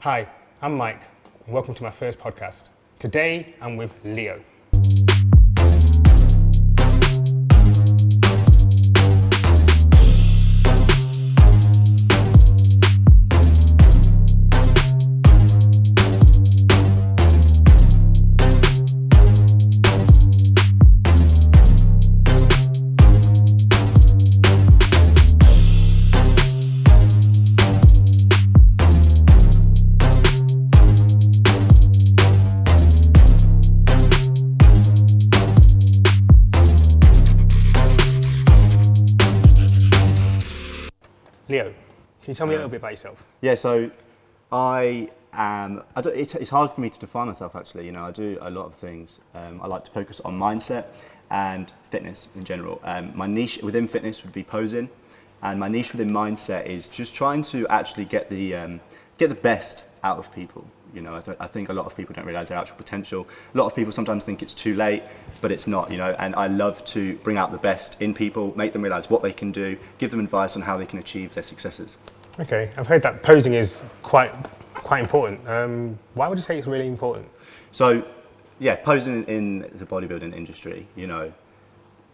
Hi, I'm Mike, and welcome to my first podcast. Today, I'm with Leo. Leo, can you tell me a little bit about yourself? Yeah, so it's hard for me to define myself actually. You know, I do a lot of things. I like to focus on mindset and fitness in general. My niche within fitness would be posing, and my niche within mindset is just trying to actually get the best out of people. You know, I think a lot of people don't realise their actual potential. A lot of people sometimes think it's too late, but it's not, you know, and I love to bring out the best in people, make them realise what they can do, give them advice on how they can achieve their successes. Okay, I've heard that posing is quite important. Why would you say it's really important? So, yeah, posing in the bodybuilding industry, you know,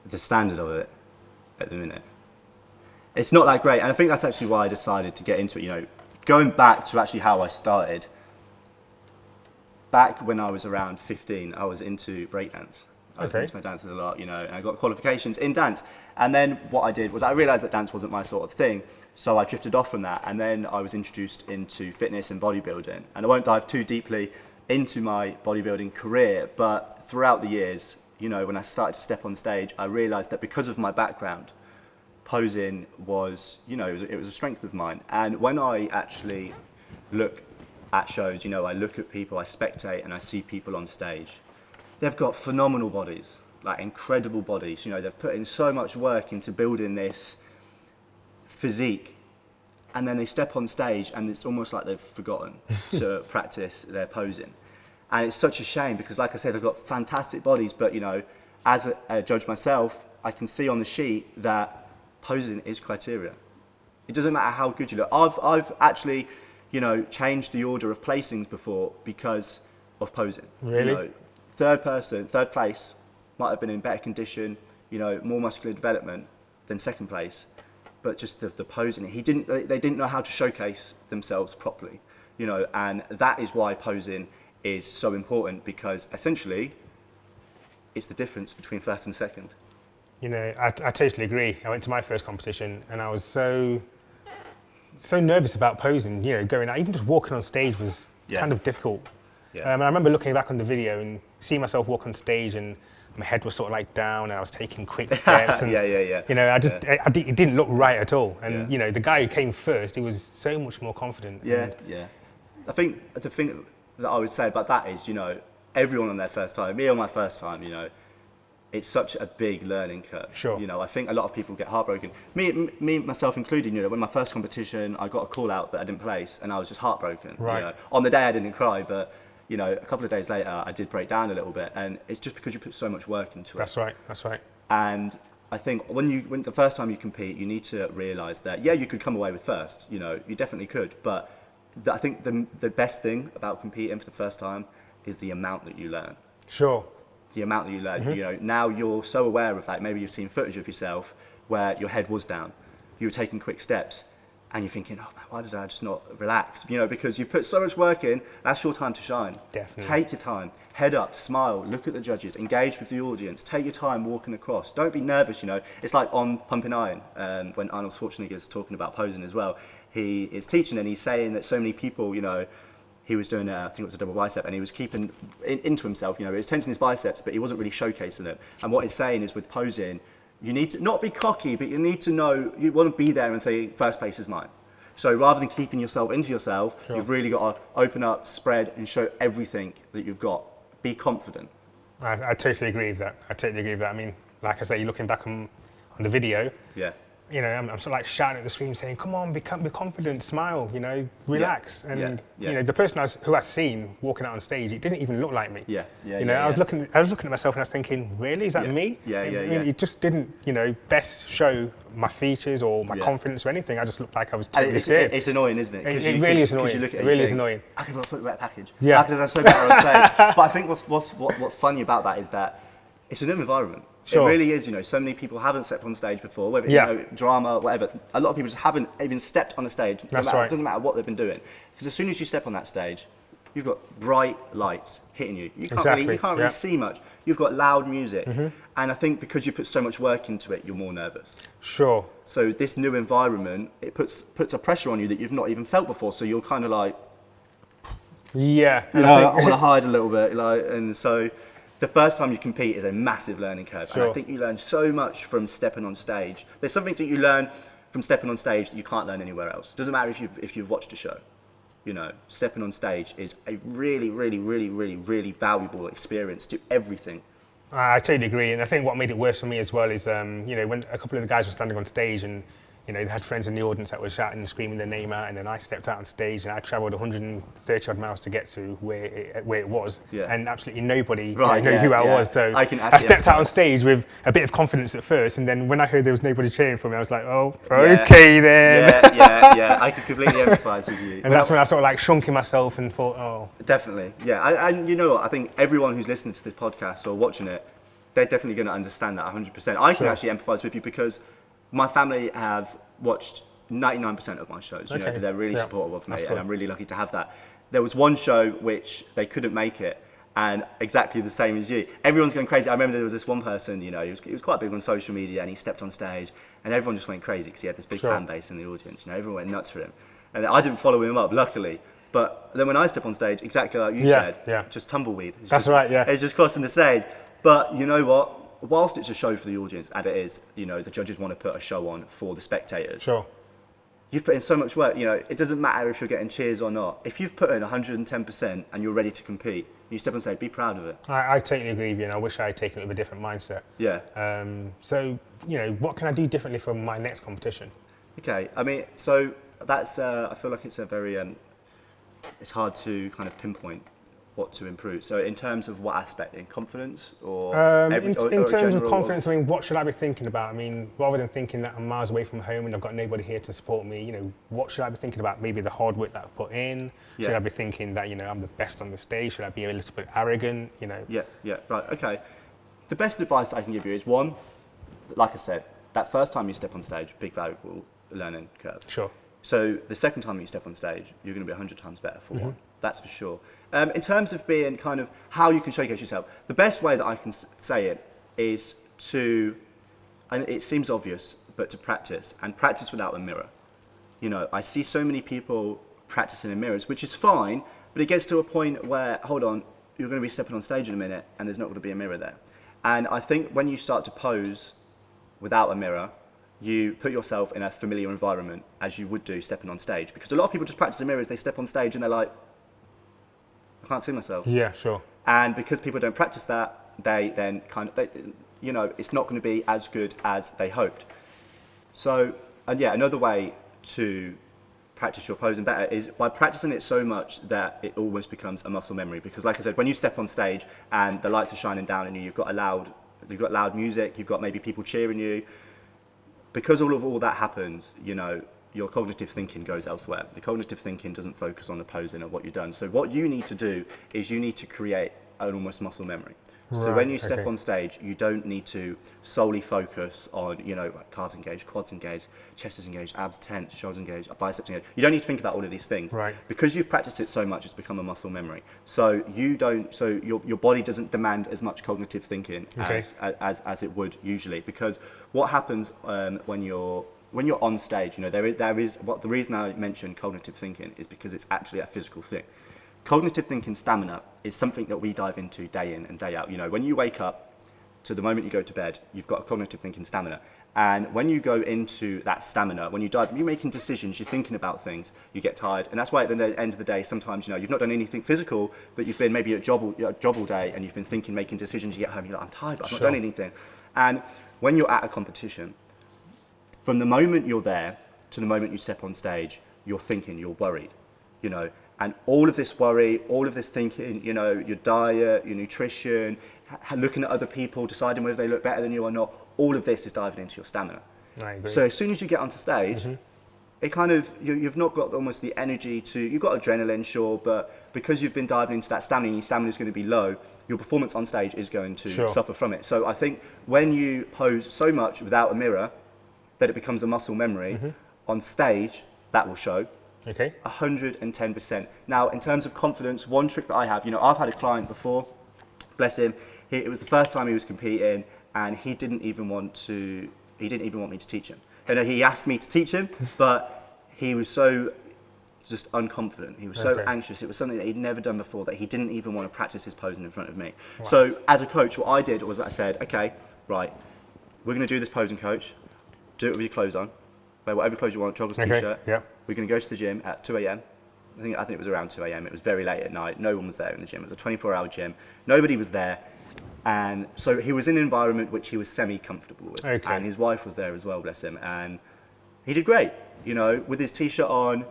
the standard of it at the minute, it's not that great. And I think that's actually why I decided to get into it, you know, going back to actually how I started. Back when I was around 15, I was into breakdance. I was into my dances a lot, you know, and I got qualifications in dance. And then what I did was I realised that dance wasn't my sort of thing, so I drifted off from that. And then I was introduced into fitness and bodybuilding. And I won't dive too deeply into my bodybuilding career, but throughout the years, you know, when I started to step on stage, I realised that because of my background, posing was, you know, it was a strength of mine. And when I actually look at shows, you know, I look at people, I spectate, and I see people on stage. They've got phenomenal bodies, like incredible bodies. You know, they've put in so much work into building this physique, and then they step on stage, and it's almost like they've forgotten to practice their posing. And it's such a shame because, like I said, they've got fantastic bodies, but you know, as a judge myself, I can see on the sheet that posing is criteria. It doesn't matter how good you look. I've actually, you know, changed the order of placings before because of posing. Really? You know, third place might have been in better condition, you know, more muscular development than second place, but just the posing. They didn't know how to showcase themselves properly, you know, and that is why posing is so important, because essentially it's the difference between first and second. You know, I totally agree. I went to my first competition and I was so nervous about posing, you know, going out. Even just walking on stage was kind of difficult. Yeah. And I remember looking back on the video and seeing myself walk on stage and my head was sort of like down and I was taking quick steps. And, you know, it didn't look right at all. And, you know, the guy who came first, he was so much more confident. I think the thing that I would say about that is, you know, everyone on their first time, me on my first time, you know, it's such a big learning curve. Sure. You know, I think a lot of people get heartbroken. Me myself included, you know, when my first competition, I got a call out that I didn't place and I was just heartbroken. Right. You know, on the day I didn't cry, but, you know, a couple of days later, I did break down a little bit, and it's just because you put so much work into it. That's right. And I think when the first time you compete, you need to realise that, yeah, you could come away with first, you know, you definitely could, but I think the best thing about competing for the first time is the amount that you learn. Sure. The amount that you learn, you know, now you're so aware of that, maybe you've seen footage of yourself where your head was down, you were taking quick steps, and you're thinking, oh man, why did I just not relax? You know, because you've put so much work in, that's your time to shine. Definitely. Take your time, head up, smile, look at the judges, engage with the audience, take your time walking across. Don't be nervous, you know. It's like on Pumping Iron, when Arnold Schwarzenegger is talking about posing as well. He is teaching and he's saying that so many people, you know, he was doing, I think it was a double bicep, and he was keeping into himself, you know, he was tensing his biceps, but he wasn't really showcasing it. And what he's saying is with posing, you need to not be cocky, but you need to know, you want to be there and say, first place is mine. So rather than keeping yourself into yourself, you've really got to open up, spread, and show everything that you've got. Be confident. I totally agree with that. I mean, like I say, you're looking back on the video. Yeah. you know, I'm sort of like shouting at the screen saying, come on, be confident, smile, you know, relax. And, you know, the person who I seen walking out on stage, it didn't even look like me. You know, I was looking at myself and I was thinking, really, is that me? I mean, it just didn't, you know, best show my features or my confidence or anything. I just looked like I was totally scared. It's annoying, isn't it? It really is annoying. It really is annoying. I could have so better package. How could I so better on stage? But I think what's funny about that is that it's a new environment. Sure. It really is, you know, so many people haven't stepped on stage before, whether, you know, drama, whatever. A lot of people just haven't even stepped on a stage. It doesn't matter what they've been doing. Because as soon as you step on that stage, you've got bright lights hitting you. You can't really see much. You've got loud music. And I think because you put so much work into it, you're more nervous. Sure. So this new environment, it puts a pressure on you that you've not even felt before. So you're kind of like, you know, I want to hide a little bit. And so the first time you compete is a massive learning curve. And I think you learn so much from stepping on stage. There's something that you learn from stepping on stage that you can't learn anywhere else. Doesn't matter if you've watched a show. You know, stepping on stage is a really, really, really, really, really valuable experience to everything. I totally agree. And I think what made it worse for me as well is, you know, when a couple of the guys were standing on stage and, you know, they had friends in the audience that were shouting and screaming their name out, and then I stepped out on stage and I travelled 130 odd miles to get to where it was, and absolutely nobody knew who I was. So I stepped out on stage with a bit of confidence at first, and then when I heard there was nobody cheering for me, I was like, oh, okay then. I can completely empathise with you. And that's when I sort of like shrunk in myself and thought, oh. Definitely, and you know what, I think everyone who's listening to this podcast or watching it, they're definitely going to understand that 100%. I can actually empathise with you because my family have watched 99% of my shows. You know, they're really supportive of me, and I'm really lucky to have that. There was one show which they couldn't make it, and exactly the same as you. Everyone's going crazy. I remember there was this one person, you know, he was quite big on social media, and he stepped on stage, and everyone just went crazy because he had this big fan base in the audience. You know, everyone went nuts for him, and I didn't follow him up, luckily. But then when I step on stage, exactly like you said, just tumbleweed. It's just crossing the stage. But you know what? Whilst it's a show for the audience, and it is, you know, the judges want to put a show on for the spectators. You've put in so much work, you know, it doesn't matter if you're getting cheers or not. If you've put in 110% and you're ready to compete, you step on stage, be proud of it. I totally agree with you, and I wish I had taken it with a different mindset. So, you know, what can I do differently for my next competition? Okay, I mean, so that's, I feel like it's a very, it's hard to kind of pinpoint what to improve. So in terms of what aspect, in confidence or in terms of confidence, I mean, what should I be thinking about? I mean, rather than thinking that I'm miles away from home and I've got nobody here to support me, you know, what should I be thinking about? Maybe the hard work that I've put in. Should I be thinking that, you know, I'm the best on the stage? Should I be a little bit arrogant? You know. Right. Okay. The best advice I can give you is, one, like I said, that first time you step on stage, big valuable learning curve. So the second time you step on stage, you're going to be 100 times better for one. That's for sure. In terms of being kind of how you can showcase yourself, the best way that I can say it is to, and it seems obvious, but to practice, and practice without a mirror. You know, I see so many people practicing in mirrors, which is fine, but it gets to a point where, hold on, you're going to be stepping on stage in a minute and there's not going to be a mirror there. And I think when you start to pose without a mirror, you put yourself in a familiar environment as you would do stepping on stage. Because a lot of people just practice in mirrors, they step on stage and they're like, I can't see myself. And because people don't practice that, they then kind of, you know, it's not going to be as good as they hoped. So, and another way to practice your posing better is by practicing it so much that it almost becomes a muscle memory. Because like I said, when you step on stage and the lights are shining down on you, you've got loud music, you've got maybe people cheering you. Because all that happens, you know, your cognitive thinking goes elsewhere. The cognitive thinking doesn't focus on the posing of what you've done. So what you need to do is you need to create an almost muscle memory. So when you step on stage, you don't need to solely focus on, you know, like calves engaged, quads engaged, chest is engaged, abs tense, shoulders engaged, biceps engaged. You don't need to think about all of these things. Because you've practiced it so much, it's become a muscle memory. So your body doesn't demand as much cognitive thinking as it would usually. Because what happens when you're on stage, you know, the reason I mentioned cognitive thinking is because it's actually a physical thing. Cognitive thinking stamina is something that we dive into day in and day out. You know, when you wake up to the moment you go to bed, you've got a cognitive thinking stamina. And when you go into that stamina, when you're making decisions, you're thinking about things, you get tired. And that's why at the end of the day, sometimes, you know, you've not done anything physical, but you've been maybe at a job all day and you've been thinking, making decisions, you get home, you're like, I'm tired, but I've not done anything. And when you're at a competition, from the moment you're there to the moment you step on stage, you're thinking, you're worried, you know, and all of this worry, all of this thinking, you know, your diet, your nutrition, looking at other people, deciding whether they look better than you or not, all of this is diving into your stamina. I agree. So as soon as you get onto stage, it kind of, you've not got almost the energy to, you've got adrenaline, sure, but because you've been diving into that stamina, and your stamina is going to be low, your performance on stage is going to suffer from it. So I think when you pose so much without a mirror that it becomes a muscle memory, on stage, that will show. Okay. 110%. Now, in terms of confidence, one trick that I have, you know, I've had a client before, bless him, it was the first time he was competing, and he didn't even want me to teach him. You know, he asked me to teach him, but he was so just unconfident. He was so anxious. It was something that he'd never done before that he didn't even want to practice his posing in front of me. Wow. So as a coach, what I did was I said, okay, right, we're going to do this posing, coach. Do it with your clothes on. Wear whatever clothes you want, joggers, t-shirt. Yep. We're going to go to the gym at 2 a.m. I think it was around 2 a.m. It was very late at night. No one was there in the gym. It was a 24-hour gym. Nobody was there. And so he was in an environment which he was semi-comfortable with. Okay. And his wife was there as well, bless him. And he did great. You know, with his t-shirt on,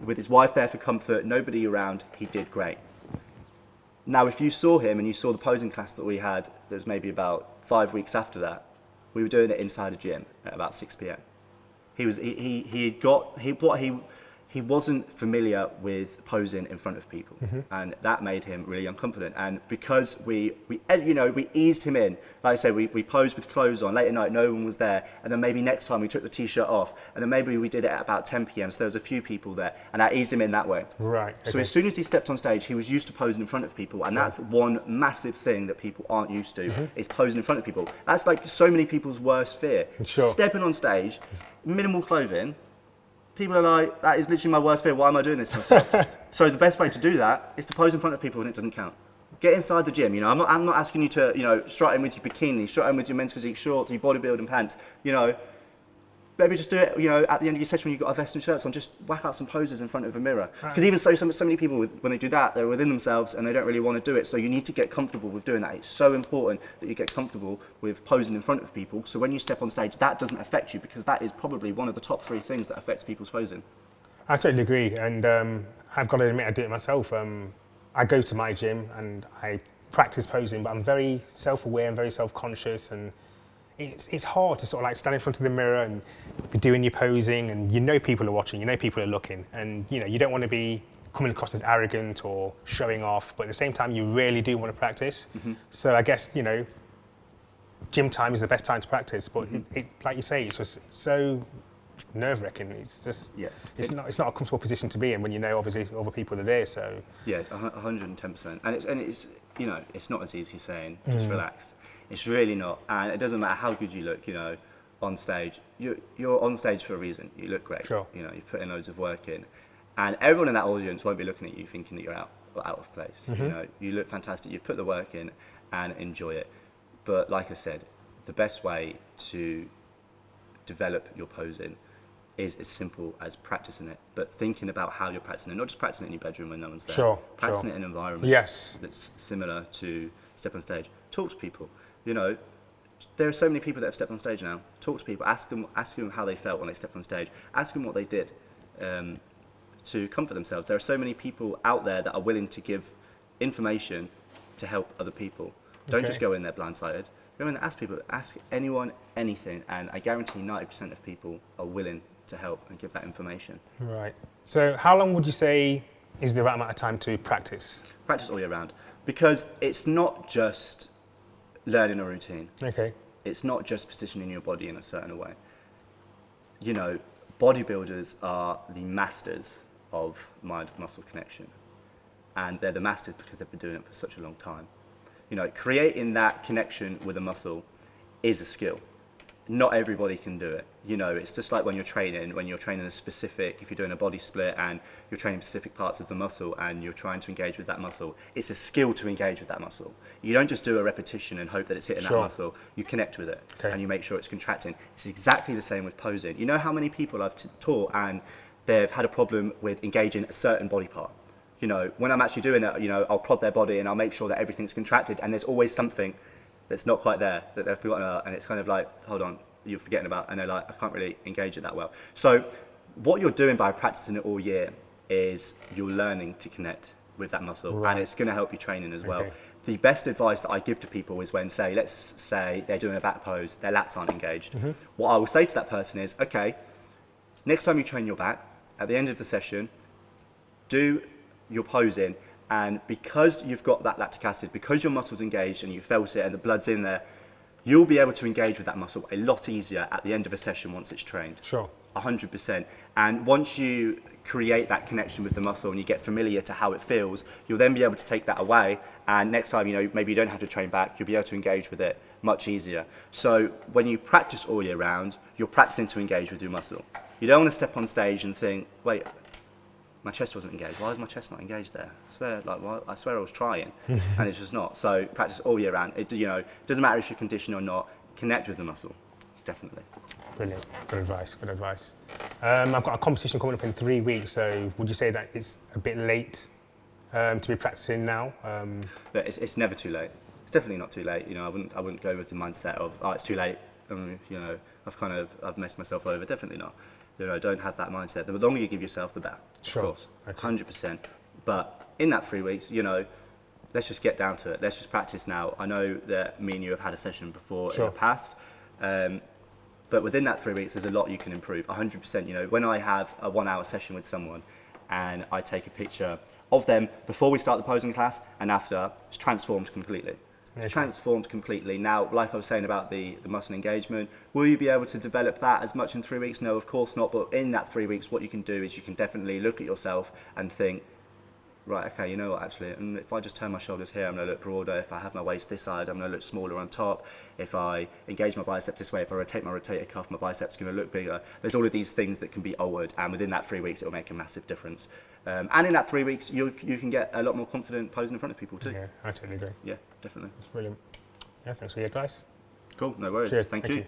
with his wife there for comfort, nobody around, he did great. Now, if you saw him and you saw the posing class that we had, that was maybe about 5 weeks after that, we were doing it inside a gym at about 6 p.m. He wasn't familiar with posing in front of people, and that made him really unconfident. And because we eased him in, like I said, we posed with clothes on late at night, no one was there, and then maybe next time we took the t-shirt off, and then maybe we did it at about 10 p.m. So there was a few people there, and I eased him in that way. Right. Okay. So as soon as he stepped on stage, he was used to posing in front of people, and that's one massive thing that people aren't used to is posing in front of people. That's like so many people's worst fear. Sure. Stepping on stage, minimal clothing. People are like, that is literally my worst fear. Why am I doing this to myself? So the best way to do that is to pose in front of people and it doesn't count. Get inside the gym. You know, I'm not asking you to, you know, strut in with your bikini, strut in with your men's physique shorts, your bodybuilding pants. You know, maybe just do it. You know, at the end of your session when you've got a vest and shirts on, just whack out some poses in front of a mirror. Because even so many people when they do that, they're within themselves and they don't really want to do it. So you need to get comfortable with doing that. It's so important that you get comfortable with posing in front of people. So when you step on stage, that doesn't affect you, because that is probably one of the top 3 things that affects people's posing. I totally agree, and I've got to admit I do it myself. I go to my gym and I practice posing, but I'm very self-aware and very self-conscious, and it's hard to sort of like stand in front of the mirror and be doing your posing, and you know people are watching, you know people are looking, and you know you don't want to be coming across as arrogant or showing off, but at the same time you really do want to practice. So I guess, you know, gym time is the best time to practice, but it like you say, it's just so nerve-wracking. It's just it's not a comfortable position to be in when you know obviously other people are there. So 110%, and it's you know, it's not as easy as saying just relax. It's really not, and it doesn't matter how good you look, you know, on stage. You're on stage for a reason. You look great. Sure. You know, you've put in loads of work in, and everyone in that audience won't be looking at you thinking that you're out of place. You know, you look fantastic. You've put the work in, and enjoy it. But like I said, the best way to develop your posing is as simple as practicing it, but thinking about how you're practicing it, not just practicing it in your bedroom when no one's there. Practicing it in an environment that's similar to step on stage. Talk to people. You know, there are so many people that have stepped on stage now. Talk to people, ask them how they felt when they stepped on stage, ask them what they did to comfort themselves. There are so many people out there that are willing to give information to help other people. Don't just go in there blindsided. Go in there, ask people, ask anyone anything, and I guarantee 90% of people are willing to help and give that information. Right. So how long would you say is the right amount of time to practice? Practice all year round, because it's not just learning a routine. Okay. It's not just positioning your body in a certain way. You know, bodybuilders are the masters of mind-muscle connection, and they're the masters because they've been doing it for such a long time. You know, creating that connection with a muscle is a skill. Not everybody can do it. You know, it's just like when you're training a specific, if you're doing a body split and you're training specific parts of the muscle and you're trying to engage with that muscle, it's a skill to engage with that muscle. You don't just do a repetition and hope that it's hitting that muscle. You connect with it and you make sure it's contracting. It's exactly the same with posing. You know how many people I've taught and they've had a problem with engaging a certain body part? You know, when I'm actually doing it, you know, I'll prod their body and I'll make sure that everything's contracted, and there's always something that's not quite there, that they've forgotten about, and it's kind of like, hold on, you're forgetting about, and they're like, I can't really engage it that well. So what you're doing by practicing it all year is you're learning to connect with that muscle, and it's going to help you training as well. The best advice that I give to people is when, let's say they're doing a back pose, their lats aren't engaged. What I will say to that person is, okay, next time you train your back, at the end of the session, do your posing, and because you've got that lactic acid, because your muscle's engaged and you felt it and the blood's in there, you'll be able to engage with that muscle a lot easier at the end of a session once it's trained. Sure. 100%. And once you create that connection with the muscle and you get familiar to how it feels, you'll then be able to take that away, and next time, maybe you don't have to train back, you'll be able to engage with it much easier. So when you practice all year round, you're practicing to engage with your muscle. You don't want to step on stage and think, wait, my chest wasn't engaged. Why is my chest not engaged there? I swear I was trying, and it's just not. So practice all year round. It doesn't matter if you're conditioned or not. Connect with the muscle, definitely. Brilliant. Good advice. Good advice. I've got a competition coming up in 3 weeks. So would you say that it's a bit late to be practicing now? But it's never too late. It's definitely not too late. I wouldn't go with the mindset of, oh, it's too late. I've messed myself over. Definitely not. Don't have that mindset. The longer you give yourself, the better. Sure. Of course, 100%. But in that 3 weeks, let's just get down to it. Let's just practice now. I know that me and you have had a session before in the past, but within that 3 weeks, there's a lot you can improve. 100%. When I have a 1 hour session with someone, and I take a picture of them before we start the posing class and after, it's transformed completely. It's transformed completely. Now, like I was saying about the muscle engagement, will you be able to develop that as much in 3 weeks? No, of course not. But in that 3 weeks, what you can do is you can definitely look at yourself and think, right, okay, you know what, actually, and if I just turn my shoulders here, I'm going to look broader. If I have my waist this side, I'm going to look smaller on top. If I engage my biceps this way, if I rotate my rotator cuff, my biceps are going to look bigger. There's all of these things that can be altered, and within that 3 weeks, it will make a massive difference. And in that 3 weeks, you can get a lot more confident posing in front of people too. Yeah, I totally agree. Yeah, definitely. That's brilliant. Yeah, thanks for your advice. Cool, no worries. Cheers. Thank you.